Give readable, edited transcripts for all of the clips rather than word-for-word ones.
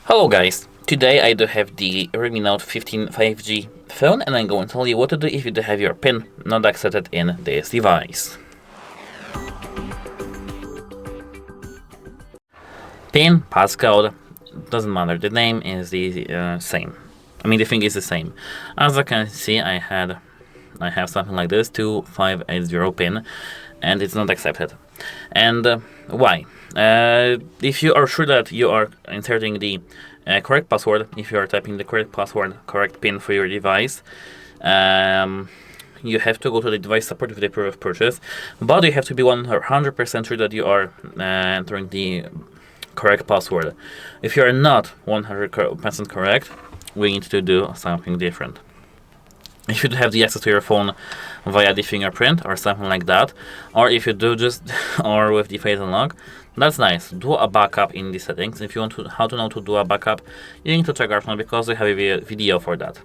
Hello guys, today I do have the REDMI Note 15 5G phone and I'm going to tell you what to do if you do have your PIN not accepted in this device. PIN, passcode, doesn't matter, the name is the same. The thing is the same. As I can see, I have something like this, 2580 PIN, and it's not accepted. And why? If you are sure that you are inserting the correct password, if you are typing the correct password, correct PIN for your device, you have to go to the device support with the proof of purchase, but you have to be 100% sure that you are entering the correct password. If you are not 100% correct, we need to do something different. If you have the access to your phone via the fingerprint or something like that, or if you do just or with the face unlock, that's nice. Do a backup in the settings. If you want to how to know to do a backup, you need to check our channel because we have a video for that.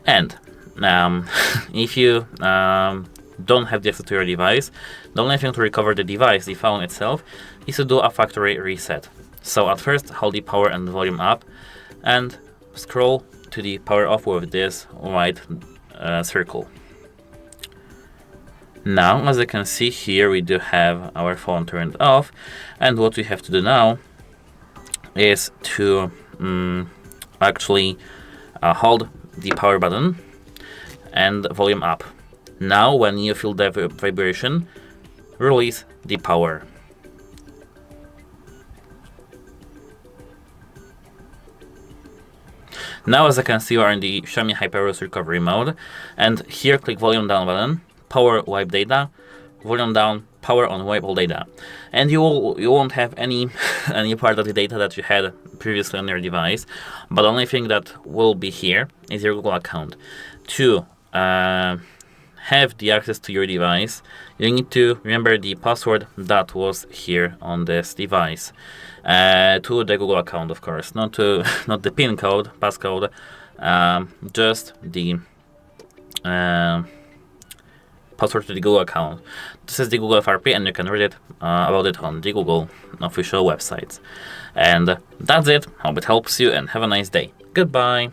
And if you don't have the access to your device, the only thing to recover the device, the phone itself, is to do a factory reset. So at first, hold the power and volume up and scroll to the power off with this white circle. Now, as you can see here, we do have our phone turned off, and what we have to do now is to actually hold the power button and volume up. Now, when you feel the vibration, release the power. Now, as you can see, you are in the Xiaomi HyperOS recovery mode, and here click volume down button, power wipe data, volume down, power on wipe all data, and you won't have any part of the data that you had previously on your device. But the only thing that will be here is your Google account. To have the access to your device, you need to remember the password that was here on this device. To the Google account, of course, not the PIN code, passcode, just the password to the Google account. This is the Google FRP, and you can read it about it on the Google official websites. And that's it. Hope it helps you, and have a nice day. Goodbye.